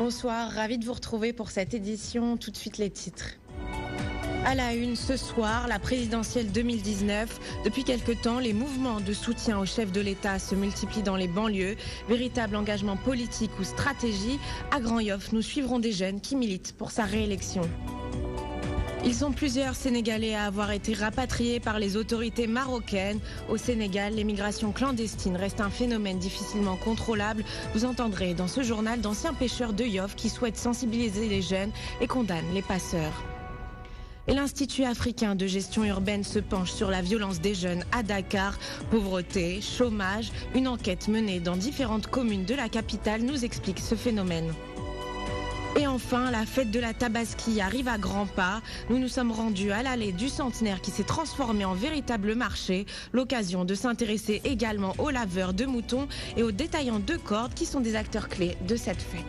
Bonsoir, ravi de vous retrouver pour cette édition. Tout de suite les titres. À la une ce soir, la présidentielle 2019. Depuis quelque temps, les mouvements de soutien au chef de l'État se multiplient dans les banlieues. Véritable engagement politique ou stratégie, à Grand Yoff, nous suivrons des jeunes qui militent pour sa réélection. Ils sont plusieurs Sénégalais à avoir été rapatriés par les autorités marocaines. Au Sénégal, l'émigration clandestine reste un phénomène difficilement contrôlable. Vous entendrez dans ce journal d'anciens pêcheurs de Yoff qui souhaitent sensibiliser les jeunes et condamnent les passeurs. Et l'Institut africain de gestion urbaine se penche sur la violence des jeunes à Dakar. Pauvreté, chômage, une enquête menée dans différentes communes de la capitale nous explique ce phénomène. Et enfin, la fête de la Tabaski arrive à grands pas. Nous nous sommes rendus à l'allée du Centenaire qui s'est transformé en véritable marché. L'occasion de s'intéresser également aux laveurs de moutons et aux détaillants de cordes qui sont des acteurs clés de cette fête.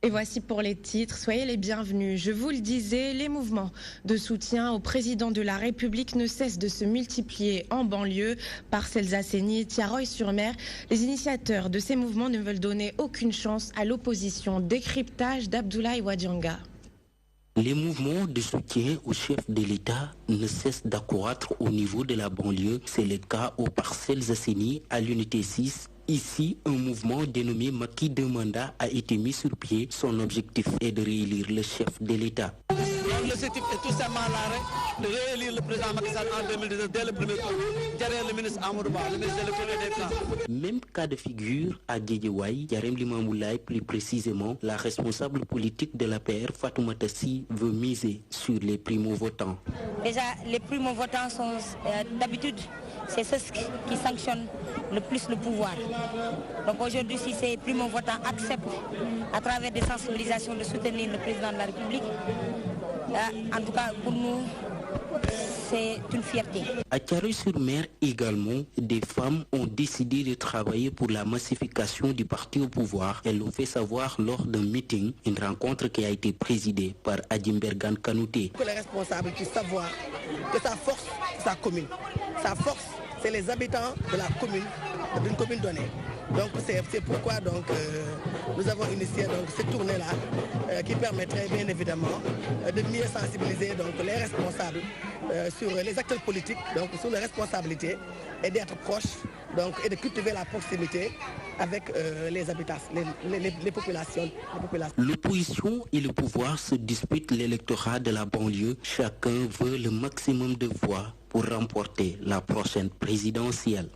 Et voici pour les titres, soyez les bienvenus. Je vous le disais, les mouvements de soutien au président de la République ne cessent de se multiplier en banlieue. Parcelles Assainies, Thiaroye-sur-Mer, les initiateurs de ces mouvements ne veulent donner aucune chance à l'opposition. Décryptage d'Abdoulaye Wadianga. Les mouvements de soutien au chef de l'État ne cessent d'accroître au niveau de la banlieue. C'est le cas aux Parcelles Assainies à l'unité 6. Ici, un mouvement dénommé Macky Demanda a été mis sur pied. Son objectif est de réélire le chef de l'État. L'objectif est tout simplement de réélire le président Macky Sall en 2019 dès le premier tour, derrière le ministre Amadou Ba, le ministre de l'économie et des finances. Même cas de figure à Guédiawaye, Yarem Limamoulaye plus précisément, la responsable politique de l'APR, Fatoumata Sy, veut miser sur les primo-votants. Déjà, les primo-votants sont d'habitude, c'est ceux qui sanctionnent le plus le pouvoir. Donc aujourd'hui, si ces primo-votants acceptent à travers des sensibilisations de soutenir le président de la République, en tout cas pour nous, c'est une fierté. À Thiaroye-sur-Mer également, des femmes ont décidé de travailler pour la massification du parti au pouvoir. Elles l'ont fait savoir lors d'un meeting, une rencontre qui a été présidée par Adjimbergan Kanouté. Que les responsables puissent savoir que sa force, c'est sa commune. Sa force, c'est les habitants de la commune, d'une commune donnée. Donc c'est pourquoi nous avons initié cette tournée-là qui permettrait bien évidemment de mieux sensibiliser les responsables sur les acteurs politiques, sur les responsabilités et d'être proches et de cultiver la proximité avec les habitants, les populations. L'opposition et le pouvoir se disputent l'électorat de la banlieue. Chacun veut le maximum de voix pour remporter la prochaine présidentielle.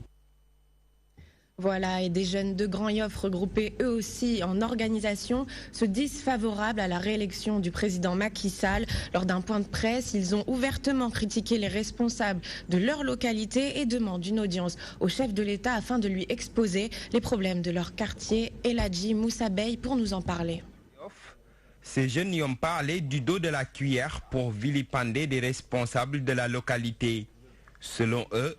Voilà, et des jeunes de Grand Yoff regroupés eux aussi en organisation se disent favorables à la réélection du président Macky Sall. Lors d'un point de presse, ils ont ouvertement critiqué les responsables de leur localité et demandent une audience au chef de l'État afin de lui exposer les problèmes de leur quartier. Eladji Moussa Bey pour nous en parler. Ces jeunes y ont parlé du dos de la cuillère pour vilipender des responsables de la localité. Selon eux,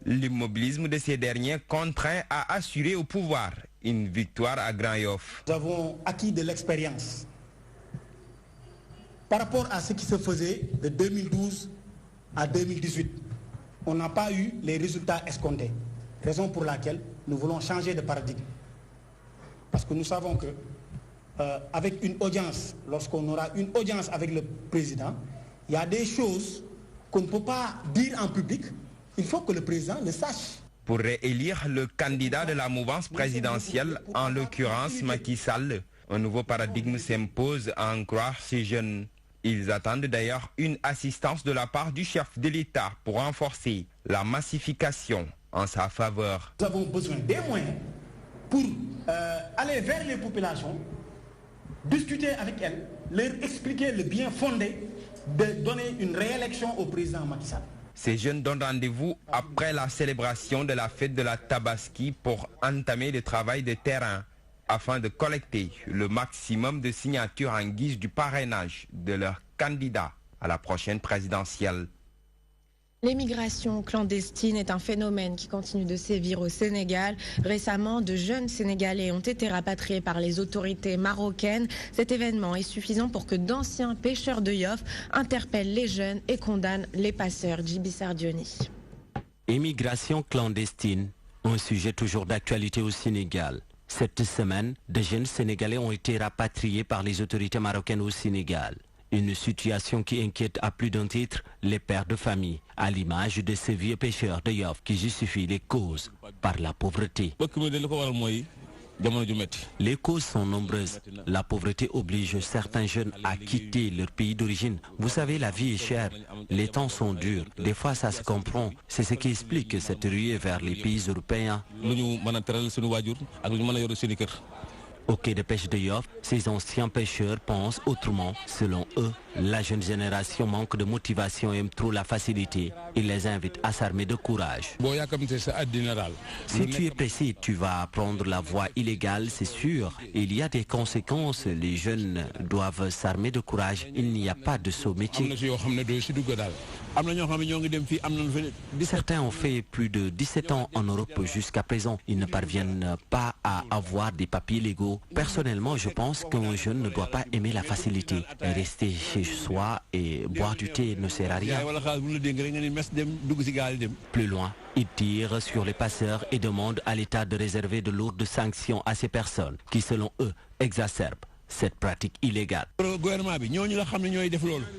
l'immobilisme de ces derniers contraint à assurer au pouvoir une victoire à Grand Yoff. Nous avons acquis de l'expérience par rapport à ce qui se faisait de 2012 à 2018. On n'a pas eu les résultats escomptés. Raison pour laquelle nous voulons changer de paradigme. Parce que nous savons que avec une audience, lorsqu'on aura une audience avec le président, il y a des choses qu'on ne peut pas dire en public. Il faut que le président le sache. Pour réélire le candidat de la mouvance présidentielle, en l'occurrence Macky Sall, un nouveau paradigme s'impose à en croire ces jeunes. Ils attendent d'ailleurs une assistance de la part du chef de l'État pour renforcer la massification en sa faveur. Nous avons besoin des moyens pour aller vers les populations, discuter avec elles, leur expliquer le bien fondé de donner une réélection au président Macky Sall. Ces jeunes donnent rendez-vous après la célébration de la fête de la Tabaski pour entamer le travail de terrain afin de collecter le maximum de signatures en guise du parrainage de leur candidat à la prochaine présidentielle. L'émigration clandestine est un phénomène qui continue de sévir au Sénégal. Récemment, de jeunes Sénégalais ont été rapatriés par les autorités marocaines. Cet événement est suffisant pour que d'anciens pêcheurs de Yoff interpellent les jeunes et condamnent les passeurs. Djibi Sardioni. Émigration clandestine, un sujet toujours d'actualité au Sénégal. Cette semaine, de jeunes Sénégalais ont été rapatriés par les autorités marocaines au Sénégal. Une situation qui inquiète à plus d'un titre les pères de famille, à l'image de ces vieux pêcheurs de Yoff qui justifient les causes par la pauvreté. Les causes sont nombreuses. La pauvreté oblige certains jeunes à quitter leur pays d'origine. Vous savez, la vie est chère, les temps sont durs. Des fois, ça se comprend. C'est ce qui explique cette ruée vers les pays européens. Au quai de pêche de Yoff, ces anciens pêcheurs pensent autrement. Selon eux, la jeune génération manque de motivation et aime trop la facilité. Ils les invitent à s'armer de courage. Si tu es pressé, tu vas prendre la voie illégale, c'est sûr. Il y a des conséquences. Les jeunes doivent s'armer de courage. Il n'y a pas de saut métier. Certains ont fait plus de 17 ans en Europe jusqu'à présent. Ils ne parviennent pas à avoir des papiers légaux. Personnellement, je pense qu'un jeune ne doit pas aimer la facilité. Et rester chez soi et boire du thé ne sert à rien. Plus loin, ils tirent sur les passeurs et demandent à l'État de réserver de lourdes sanctions à ces personnes qui, selon eux, exacerbent cette pratique illégale. Le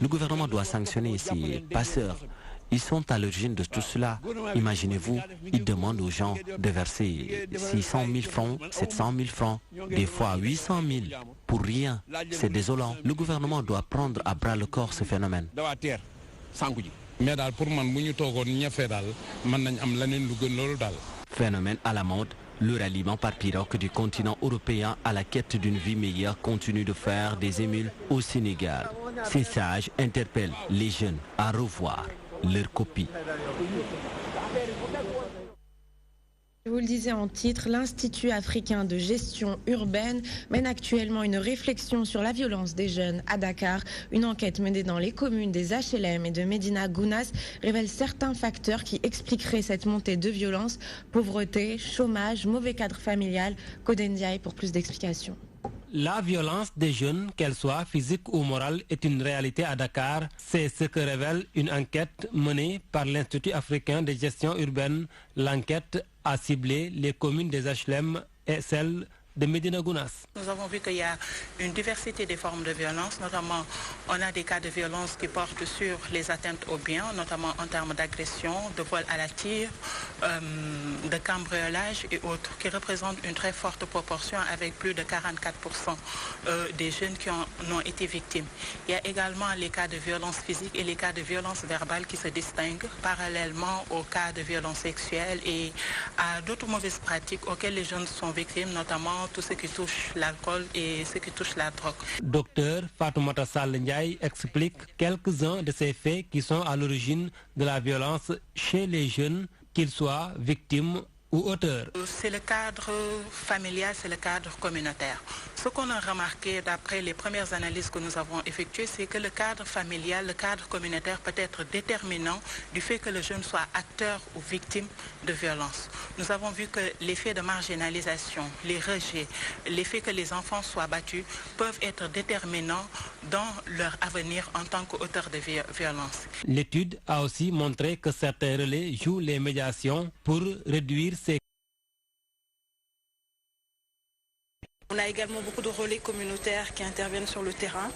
gouvernement doit sanctionner ces passeurs. Ils sont à l'origine de tout cela. Imaginez-vous, ils demandent aux gens de verser 600 000 francs, 700 000 francs, des fois 800 000, pour rien. C'est désolant. Le gouvernement doit prendre à bras le corps ce phénomène. Phénomène à la mode, le ralliement par pirogue du continent européen à la quête d'une vie meilleure continue de faire des émules au Sénégal. Ces sages interpellent les jeunes à revoir leur copie. Je vous le disais en titre, l'Institut africain de gestion urbaine mène actuellement une réflexion sur la violence des jeunes à Dakar. Une enquête menée dans les communes des HLM et de Médina Gounass révèle certains facteurs qui expliqueraient cette montée de violence, pauvreté, chômage, mauvais cadre familial. Coden Ndiaye pour plus d'explications. La violence des jeunes, qu'elle soit physique ou morale, est une réalité à Dakar. C'est ce que révèle une enquête menée par l'Institut africain de gestion urbaine. L'enquête a ciblé les communes des HLM et celles de Médina Gounass. Nous avons vu qu'il y a une diversité des formes de violence, notamment on a des cas de violence qui portent sur les atteintes aux biens, notamment en termes d'agression, de vol à la tire, de cambriolage et autres, qui représentent une très forte proportion avec plus de 44% des jeunes qui en ont été victimes. Il y a également les cas de violence physique et les cas de violence verbale qui se distinguent parallèlement aux cas de violence sexuelle et à d'autres mauvaises pratiques auxquelles les jeunes sont victimes, notamment tout ce qui touche l'alcool et ce qui touche la drogue. Docteur Fatoumata Sall Ndiaye explique quelques-uns de ces faits qui sont à l'origine de la violence chez les jeunes, qu'ils soient victimes ou auteurs. C'est le cadre familial, c'est le cadre communautaire. Ce qu'on a remarqué d'après les premières analyses que nous avons effectuées, c'est que le cadre familial, le cadre communautaire peut être déterminant du fait que le jeune soit acteur ou victime de violence. Nous avons vu que l'effet de marginalisation, les rejets, l'effet que les enfants soient battus peuvent être déterminants dans leur avenir en tant qu'auteurs de violence. L'étude a aussi montré que certains relais jouent les médiations pour réduire ces. On a également beaucoup de relais communautaires qui interviennent sur le terrain,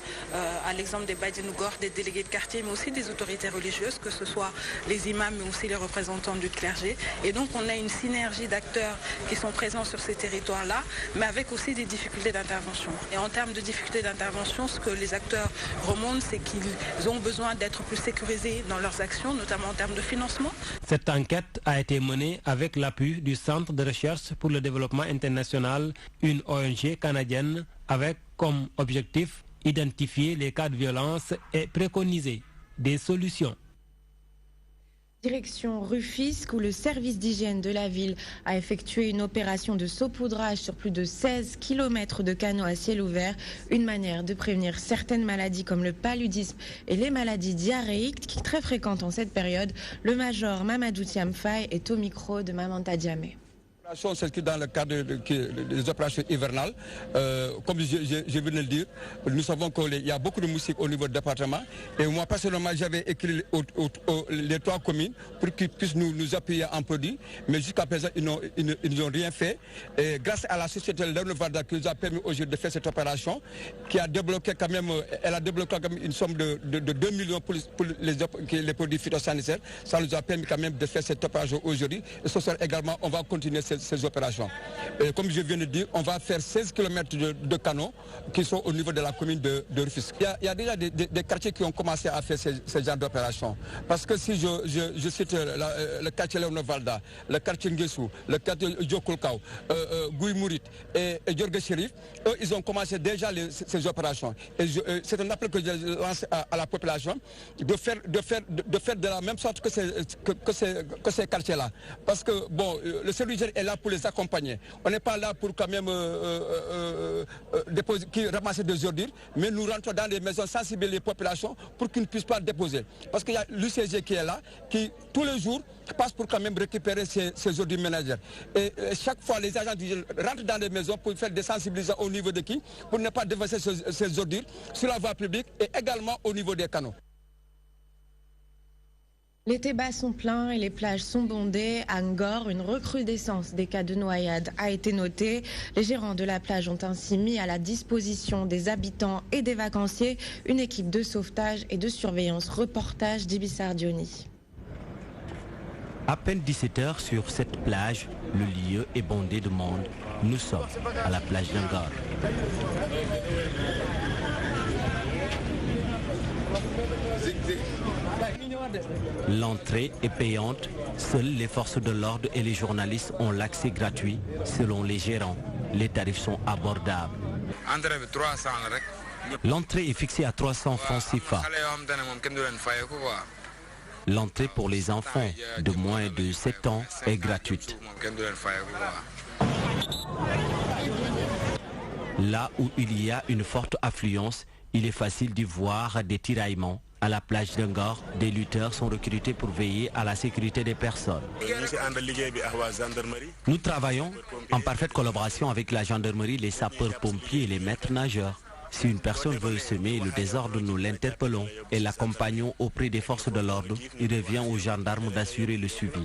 à l'exemple des Badjanougor, des délégués de quartier, mais aussi des autorités religieuses, que ce soit les imams, mais aussi les représentants du clergé. Et donc on a une synergie d'acteurs qui sont présents sur ces territoires-là, mais avec aussi des difficultés d'intervention. Et en termes de difficultés d'intervention, ce que les acteurs remontent, c'est qu'ils ont besoin d'être plus sécurisés dans leurs actions, notamment en termes de financement. Cette enquête a été menée avec l'appui du Centre de recherche pour le développement international, une ONG canadienne, avec comme objectif identifier les cas de violence et préconiser des solutions. Direction Rufisque, où le service d'hygiène de la ville a effectué une opération de saupoudrage sur plus de 16 km de canaux à ciel ouvert, une manière de prévenir certaines maladies comme le paludisme et les maladies diarrhéiques qui très fréquentes en cette période. Le major Mamadou Tiamfaye est au micro de Mamanta Diamé. L'opération s'inscrit dans le cadre des opérations hivernales. Comme je viens de le dire, nous savons qu'il y a beaucoup de moustiques au niveau du département. Et moi, personnellement, j'avais écrit les 3 communes pour qu'ils puissent nous appuyer en produits. Mais jusqu'à présent, ils n'ont rien fait. Et grâce à la société Lenovarda qui nous a permis aujourd'hui de faire cette opération, qui a débloqué quand même, elle a débloqué quand même une somme de 2 millions pour les produits phytosanitaires. Ça nous a permis quand même de faire cette opération aujourd'hui. Et ce soir également, on va continuer ces opérations. Et comme je viens de dire, on va faire 16 km de canaux qui sont au niveau de la commune de Rufisque. Il y a déjà des quartiers qui ont commencé à faire ce genre d'opérations. Parce que si je cite le quartier Léonovalda, le quartier Nguessou, le quartier Djokolkao, Gouy Mourit et Djorgue Chérif, eux, ils ont commencé déjà ces opérations. Et c'est un appel que je lance à la population de faire de la même sorte que ces quartiers-là. Parce que, bon, le service est là pour les accompagner. On n'est pas là pour quand même ramasser des ordures, mais nous rentrons dans les maisons, sensibiliser les populations pour qu'ils ne puissent pas déposer. Parce qu'il y a l'UCG qui est là, qui tous les jours passe pour quand même récupérer ces ordures ménagères. Et chaque fois, les agents rentrent dans les maisons pour faire des sensibilisations au niveau de qui, pour ne pas déverser ces ordures sur la voie publique et également au niveau des canaux. Les Tébas sont pleins et les plages sont bondées. À Ngor, une recrudescence des cas de noyade a été notée. Les gérants de la plage ont ainsi mis à la disposition des habitants et des vacanciers une équipe de sauvetage et de surveillance. Reportage d'Ibissar Dioni. À peine 17h sur cette plage, le lieu est bondé de monde. Nous sommes à la plage d'Ngor. L'entrée est payante. Seules les forces de l'ordre et les journalistes ont l'accès gratuit. Selon les gérants, les tarifs sont abordables. L'entrée est fixée à 300 francs CFA. L'entrée pour les enfants de moins de 7 ans est gratuite. Là où il y a une forte affluence, il est facile d'y voir des tiraillements. À la plage d'Ngor, des lutteurs sont recrutés pour veiller à la sécurité des personnes. Nous travaillons en parfaite collaboration avec la gendarmerie, les sapeurs-pompiers et les maîtres nageurs. Si une personne veut semer le désordre, nous l'interpellons et l'accompagnons auprès des forces de l'ordre. Il revient aux gendarmes d'assurer le suivi.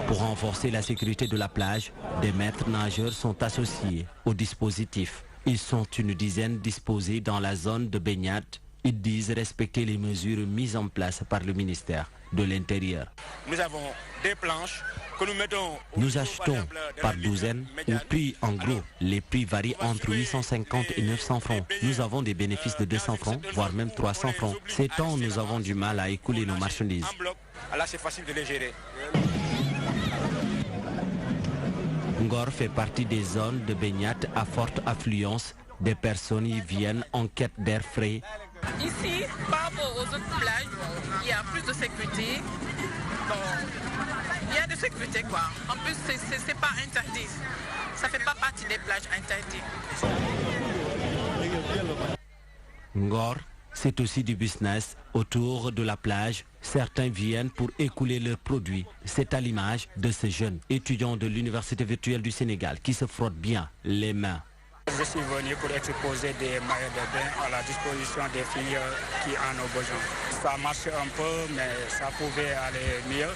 Pour renforcer la sécurité de la plage, des maîtres nageurs sont associés au dispositif. Ils sont une dizaine disposés dans la zone de baignade. Ils disent respecter les mesures mises en place par le ministère de l'Intérieur. Nous avons des planches que nous mettons... Nous achetons par douzaine ou prix en gros. Les prix varient entre 850 et 900 francs. Nous avons des bénéfices de 200 francs, voire même 300 francs. Ces temps, nous avons du mal à écouler nos marchandises. Là, c'est facile de les gérer. Ngor fait partie des zones de baignade à forte affluence. Des personnes y viennent en quête d'air frais. Ici, par rapport aux autres plages, il y a plus de sécurité. Bon, il y a de sécurité quoi. En plus, c'est pas interdit. Ça fait pas partie des plages interdites. Ngor, c'est aussi du business autour de la plage. Certains viennent pour écouler leurs produits. C'est à l'image de ce jeune étudiant de l'Université virtuelle du Sénégal qui se frotte bien les mains. Je suis venu pour exposer des maillots de bain à la disposition des filles qui en ont besoin. Ça marche un peu, mais ça pouvait aller mieux.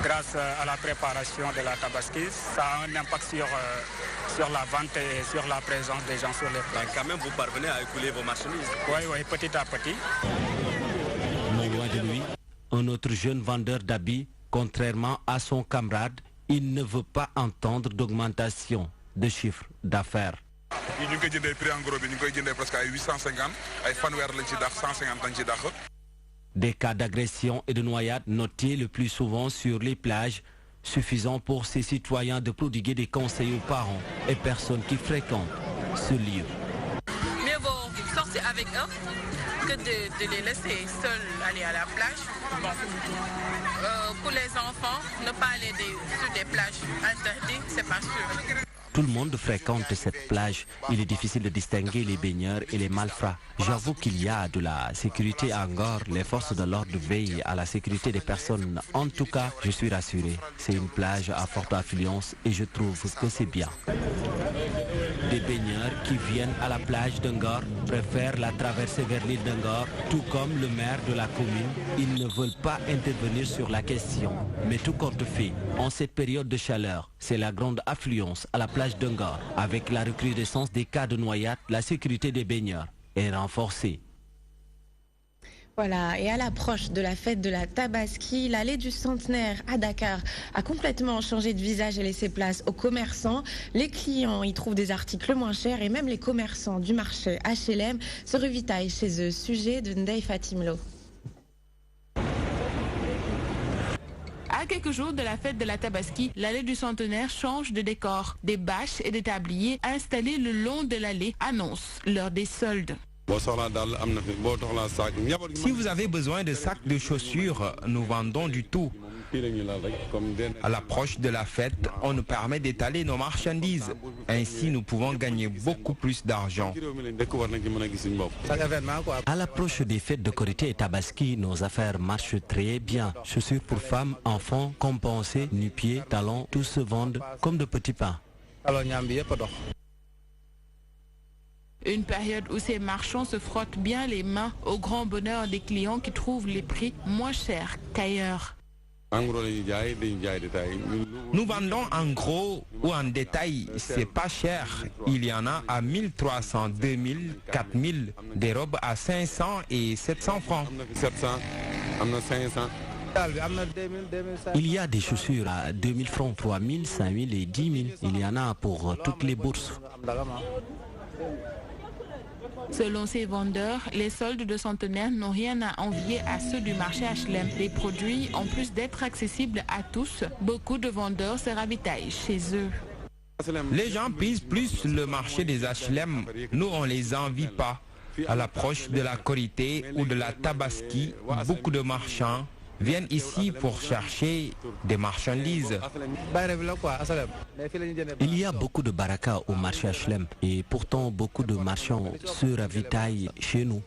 Grâce à la préparation de la tabaski, ça a un impact sur la vente et sur la présence des gens sur les plages. Quand même, vous parvenez à écouler vos marchandises? Oui, petit à petit. Non loin de lui, un autre jeune vendeur d'habits, contrairement à son camarade, il ne veut pas entendre d'augmentation de chiffre d'affaires. Des cas d'agression et de noyade notés le plus souvent sur les plages, suffisant pour ces citoyens de prodiguer des conseils aux parents et personnes qui fréquentent ce lieu. Mieux vaut sortir avec eux, que de les laisser seuls aller à la plage. Bon. Pour les enfants, ne pas aller sur des plages interdites, c'est pas sûr. Tout le monde fréquente cette plage. Il est difficile de distinguer les baigneurs et les malfrats. J'avoue qu'il y a de la sécurité à Ngor. Les forces de l'ordre veillent à la sécurité des personnes. En tout cas, je suis rassuré. C'est une plage à forte affluence et je trouve que c'est bien. Des baigneurs qui viennent à la plage d'Ngor préfèrent la traversée vers l'île d'Ngor, tout comme le maire de la commune. Ils ne veulent pas intervenir sur la question. Mais tout compte fait, en cette période de chaleur, c'est la grande affluence à la plage d'Ngor. Avec la recrudescence des cas de noyade, la sécurité des baigneurs est renforcée. Voilà, et à l'approche de la fête de la Tabaski, l'allée du Centenaire à Dakar a complètement changé de visage et laissé place aux commerçants. Les clients y trouvent des articles moins chers et même les commerçants du marché HLM se revitaillent chez eux. Sujet de Ndeye Fatimlo. À quelques jours de la fête de la Tabaski, l'allée du Centenaire change de décor. Des bâches et des tabliers installés le long de l'allée annoncent l'heure des soldes. Si vous avez besoin de sacs de chaussures, nous vendons du tout. À l'approche de la fête, on nous permet d'étaler nos marchandises. Ainsi, nous pouvons gagner beaucoup plus d'argent. À l'approche des fêtes de Korité et Tabaski, nos affaires marchent très bien. Chaussures pour femmes, enfants, compensés, nu-pieds, talons, tout se vendent comme de petits pains. Une période où ces marchands se frottent bien les mains au grand bonheur des clients qui trouvent les prix moins chers qu'ailleurs. Nous vendons en gros ou en détail, c'est pas cher. Il y en a à 1300, 2000, 4000, des robes à 500 et 700 francs. Il y a des chaussures à 2000 francs, 3000, 5000 et 10 000. Il y en a pour toutes les bourses. Selon ces vendeurs, les soldes de Centenaire n'ont rien à envier à ceux du marché HLM. Les produits, en plus d'être accessibles à tous, beaucoup de vendeurs se ravitaillent chez eux. Les gens prisent plus le marché des HLM. Nous, on les envie pas. À l'approche de la Korité ou de la Tabaski, beaucoup de marchands viennent ici pour chercher des marchandises. Il y a beaucoup de barakas au marché HLM et pourtant beaucoup de marchands se ravitaillent chez nous.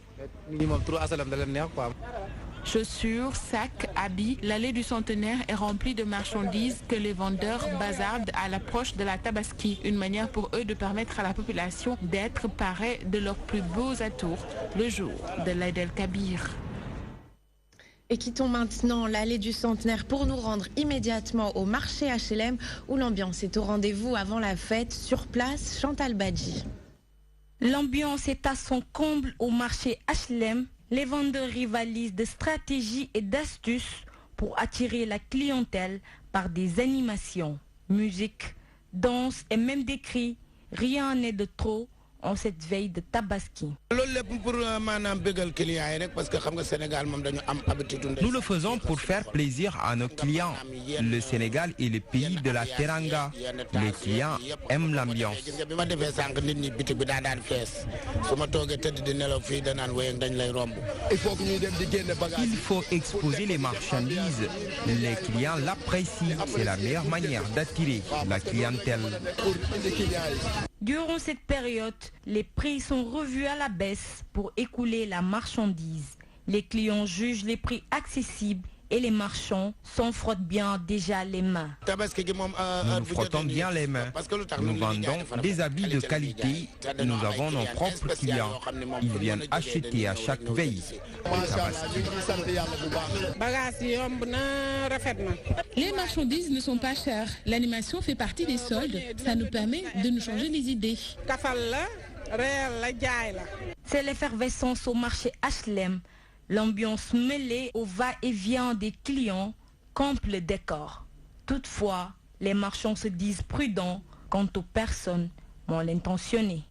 Chaussures, sacs, habits, l'allée du Centenaire est remplie de marchandises que les vendeurs bazardent à l'approche de la Tabaski. Une manière pour eux de permettre à la population d'être parée de leurs plus beaux atours le jour de l'Aïd el-Kabir. Et quittons maintenant l'allée du Centenaire pour nous rendre immédiatement au marché HLM où l'ambiance est au rendez-vous avant la fête. Sur place, Chantal Badji. L'ambiance est à son comble au marché HLM. Les vendeurs rivalisent de stratégies et d'astuces pour attirer la clientèle par des animations, musique, danse et même des cris. Rien n'est de trop en cette veille de Tabaski. Nous le faisons pour faire plaisir à nos clients. Le Sénégal est le pays de la teranga. Les clients aiment l'ambiance. Il faut exposer les marchandises. Les clients l'apprécient. C'est la meilleure manière d'attirer la clientèle. Durant cette période, les prix sont revus à la baisse pour écouler la marchandise. Les clients jugent les prix accessibles et les marchands s'en frottent bien déjà les mains. Nous nous frottons bien les mains. Nous vendons des habits de qualité. Nous avons nos propres clients. Ils viennent acheter à chaque veille. Les marchandises ne sont pas chères. L'animation fait partie des soldes. Ça nous permet de nous changer les idées. C'est l'effervescence au marché HLM. L'ambiance mêlée au va-et-vient des clients comble le décor. Toutefois, les marchands se disent prudents quant aux personnes mal intentionnées.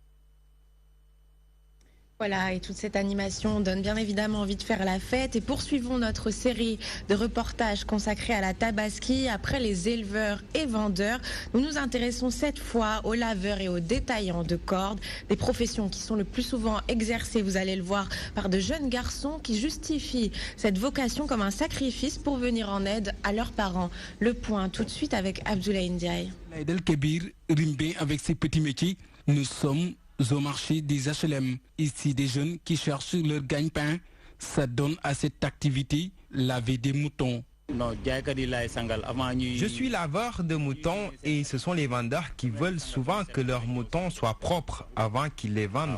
Voilà, et toute cette animation donne bien évidemment envie de faire la fête. Et poursuivons notre série de reportages consacrés à la Tabaski. Après les éleveurs et vendeurs, nous nous intéressons cette fois aux laveurs et aux détaillants de cordes, des professions qui sont le plus souvent exercées, vous allez le voir, par de jeunes garçons qui justifient cette vocation comme un sacrifice pour venir en aide à leurs parents. Le point tout de suite avec Abdoulaye Ndiaye. Laïdel Kébir, Rimbé avec ses petits métiers, nous sommes au marché des HLM. Ici, des jeunes qui cherchent leur gagne-pain s'adonnent à cette activité, laver des moutons. Je suis laveur de moutons et ce sont les vendeurs qui veulent souvent que leurs moutons soient propres avant qu'ils les vendent.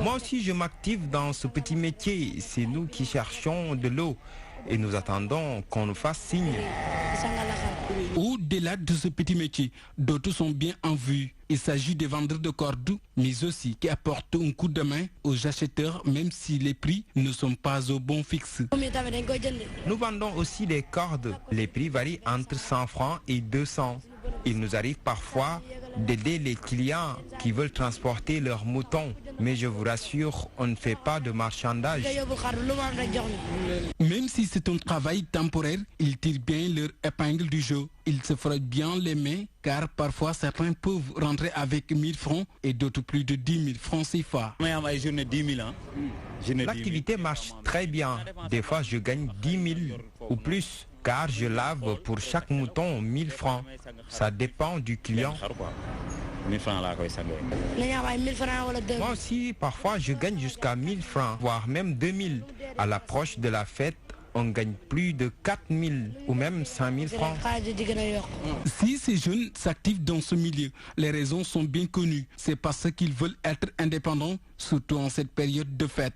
Moi aussi, je m'active dans ce petit métier. C'est nous qui cherchons de l'eau et nous attendons qu'on nous fasse signe. Au-delà de ce petit métier, d'autres sont bien en vue. Il s'agit de vendeurs de cordes, mais aussi qui apportent un coup de main aux acheteurs, même si les prix ne sont pas au bon fixe. Nous vendons aussi des cordes. Les prix varient entre 100 francs et 200. Il nous arrive parfois d'aider les clients qui veulent transporter leurs moutons. Mais je vous rassure, on ne fait pas de marchandage. Même si c'est un travail temporaire, ils tirent bien leur épingle du jeu. Ils se frottent bien les mains, car parfois certains peuvent rentrer avec 1000 francs et d'autres plus de 10 000 francs CFA. L'activité marche très bien. Des fois, je gagne 10 000 ou plus, car je lave pour chaque mouton 1000 francs. Ça dépend du client. Moi aussi, parfois, je gagne jusqu'à 1000 francs, voire même 2000. À l'approche de la fête, on gagne plus de 4000 ou même 5000 francs. Si ces jeunes s'activent dans ce milieu, les raisons sont bien connues. C'est parce qu'ils veulent être indépendants, surtout en cette période de fête.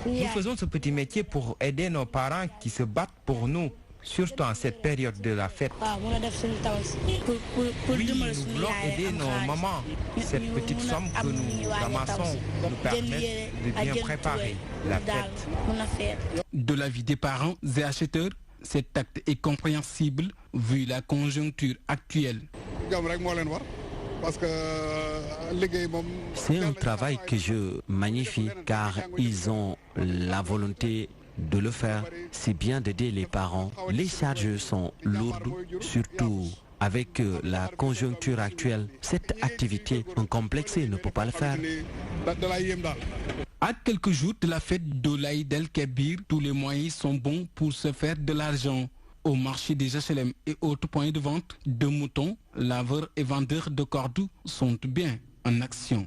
Nous faisons ce petit métier pour aider nos parents qui se battent pour nous, surtout en cette période de la fête. Oui, nous voulons aider nos mamans. Cette petite somme que nous ramassons nous permet de bien préparer la fête. De l'avis des parents et acheteurs, cet acte est compréhensible vu la conjoncture actuelle. C'est un travail que je magnifie car ils ont la volonté de le faire. C'est bien d'aider les parents. Les charges sont lourdes, surtout avec la conjoncture actuelle. Cette activité, un complexé ne peut pas le faire. À quelques jours de la fête de l'Aïd el-Kébir, tous les moyens sont bons pour se faire de l'argent. Au marché des HLM et autres points de vente de moutons, laveurs et vendeurs de cordes sont bien en action.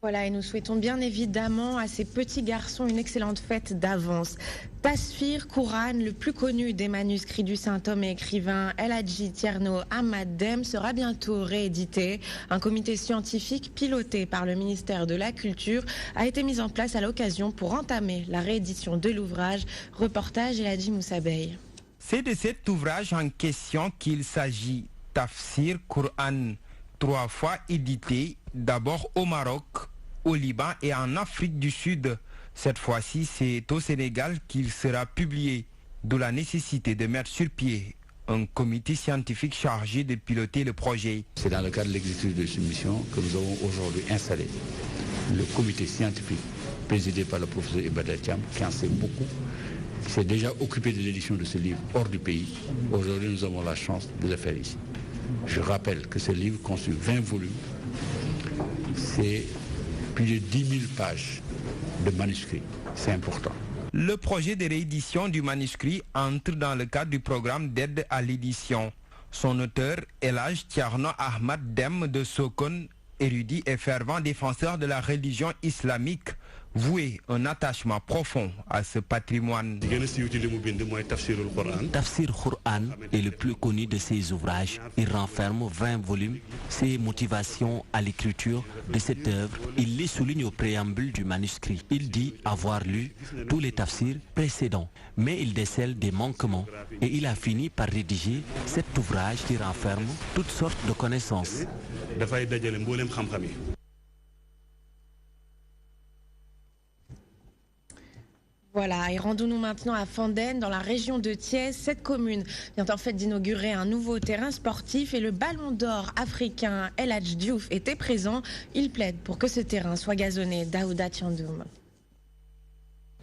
Voilà, et nous souhaitons bien évidemment à ces petits garçons une excellente fête d'avance. Tafsir Quran, le plus connu des manuscrits du Saint-Homme et écrivain El Hadji Thierno Ahmad Dème, sera bientôt réédité. Un comité scientifique piloté par le ministère de la Culture a été mis en place à l'occasion pour entamer la réédition de l'ouvrage. Reportage El Hadji Moussabeï. C'est de cet ouvrage en question qu'il s'agit. Tafsir Quran, 3 fois édité, d'abord au Maroc, au Liban et en Afrique du Sud. Cette fois-ci, c'est au Sénégal qu'il sera publié, d'où la nécessité de mettre sur pied un comité scientifique chargé de piloter le projet. C'est dans le cadre de l'exécution de cette mission que nous avons aujourd'hui installé le comité scientifique présidé par le professeur Ibadan Thiam, qui en sait beaucoup, qui s'est déjà occupé de l'édition de ce livre hors du pays. Aujourd'hui, nous avons la chance de le faire ici. Je rappelle que ce livre constitue 20 volumes. C'est plus de 10 000 pages de manuscrits. C'est important. Le projet de réédition du manuscrit entre dans le cadre du programme d'aide à l'édition. Son auteur, El Hadji Thierno Ahmad Dème de Sokone, érudit et fervent défenseur de la religion islamique, voué un attachement profond à ce patrimoine. Tafsir Quran est le plus connu de ses ouvrages. Il renferme 20 volumes. Ses motivations à l'écriture de cette œuvre, il les souligne au préambule du manuscrit. Il dit avoir lu tous les tafsirs précédents, mais il décèle des manquements et il a fini par rédiger cet ouvrage qui renferme toutes sortes de connaissances. Voilà, et rendons-nous maintenant à Fandène, dans la région de Thiès. Cette commune vient en fait d'inaugurer un nouveau terrain sportif et le ballon d'or africain El Hadj Diouf était présent. Il plaide pour que ce terrain soit gazonné. Daouda Tiandoum.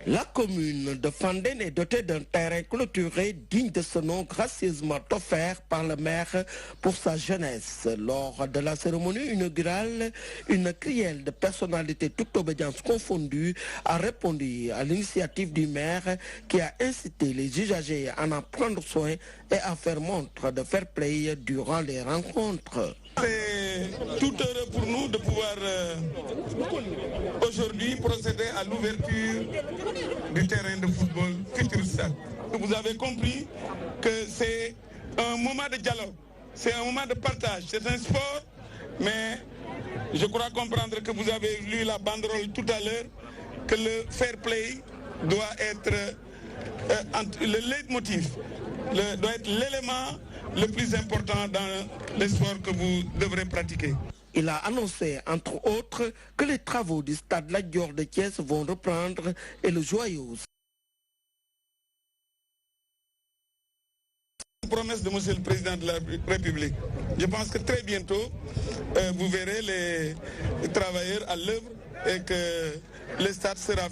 La commune de Fandène est dotée d'un terrain clôturé digne de ce nom, gracieusement offert par le maire pour sa jeunesse. Lors de la cérémonie inaugurale, une crielle de personnalités toute obédience confondue a répondu à l'initiative du maire qui a incité les usagers à en prendre soin et à faire montre de fair play durant les rencontres. C'est tout heureux pour nous de pouvoir aujourd'hui procéder à l'ouverture du terrain de football Futur Stade. Vous avez compris que c'est un moment de dialogue, c'est un moment de partage, c'est un sport, mais je crois comprendre que vous avez lu la banderole tout à l'heure, que le fair play doit être le leitmotiv, doit être l'élément le plus important dans les sports que vous devrez pratiquer. Il a annoncé, entre autres, que les travaux du stade Lat Dior de Thiès vont reprendre et le joyau. Promesse de Monsieur le Président de la République. Je pense que très bientôt, vous verrez les travailleurs à l'œuvre et que le stade sera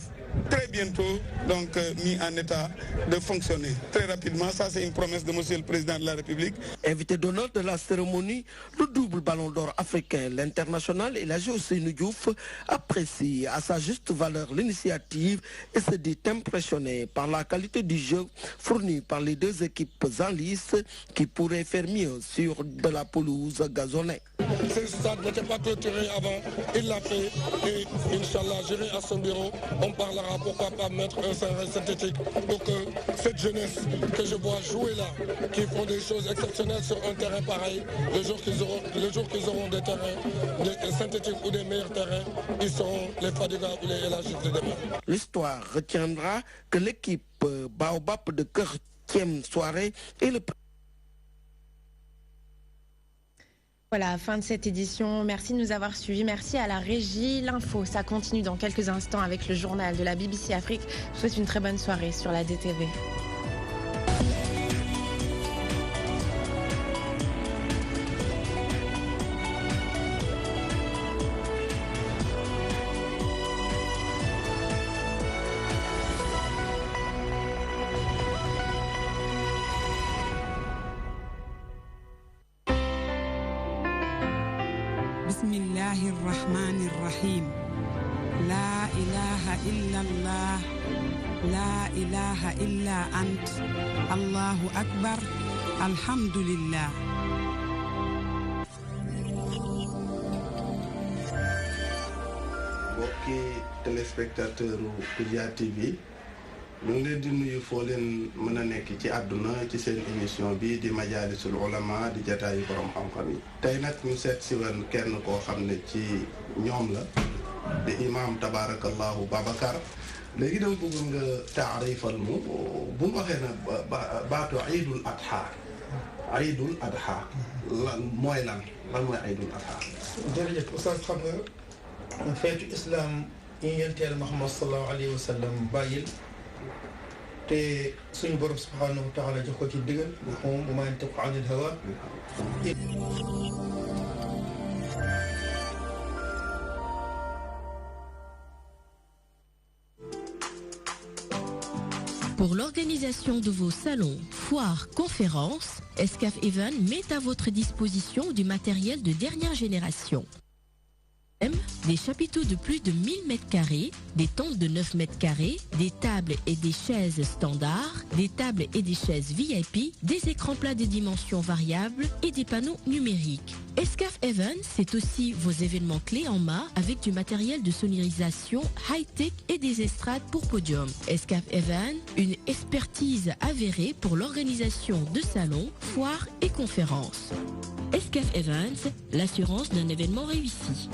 très bientôt donc mis en état de fonctionner. Très rapidement, ça c'est une promesse de Monsieur le Président de la République. Invité d'honneur de la cérémonie, le double ballon d'or africain, l'international et la Ousseynou Diouf apprécie à sa juste valeur l'initiative et se dit impressionné par la qualité du jeu fourni par les deux équipes en lice qui pourraient faire mieux sur de la pelouse gazonnée. Ce stade n'était pas clôturé avant, il l'a fait et Inch'Allah, j'irai à son bureau, on parlera pourquoi pas mettre un terrain synthétique pour que cette jeunesse que je vois jouer là, qui font des choses exceptionnelles sur un terrain pareil, le jour qu'ils auront des terrains synthétiques ou des meilleurs terrains, ils seront les Fadiga ou les El Hadj de demain. L'histoire retiendra que l'équipe Baobab de Keur 10e soirée et le Voilà, fin de cette édition. Merci de nous avoir suivis. Merci à la régie. L'info, ça continue dans quelques instants avec le journal de la BBC Afrique. Je vous souhaite une très bonne soirée sur la DTV. بسم الله الرحمن الرحيم لا إله إلا الله لا إله إلا أنت الله أكبر الحمد لله. Mbokki téléspectateur Koudia TV ñu ngi leen di nuyu foo leen mën a nekk ci àdduna ci seen émission bi di Majalisul Ulama di jataayu borom xam-xam yi. tey nag ñu seet si woon kenn koo xam ne ci ñoom la di imam tabarakallahu Babacar léegi dama bëgg nga taarifal mu bu mu waxee na baatu Iidul Adha Iidul Adha lan mooy lan mooy Iidul Adha. jërëjëf Oustaz xam nga feetu islam yi yenteel Muhammad sallallahu alayhi wa sallam bàyyil te suñu borom subhanahu wa taala jox ko ci digal moom bu ma yantiqu anil hawa. Pour l'organisation de vos salons, foires, conférences, Escaf Event met à votre disposition du matériel de dernière génération. Des chapiteaux de plus de 1000 m², des tentes de 9 m², des tables et des chaises standards, des tables et des chaises VIP, des écrans plats de dimensions variables et des panneaux numériques. Escaf Event, c'est aussi vos événements clés en main avec du matériel de sonorisation high-tech et des estrades pour podium. Escaf Event, une expertise avérée pour l'organisation de salons, foires et conférences. Escaf Events, l'assurance d'un événement réussi.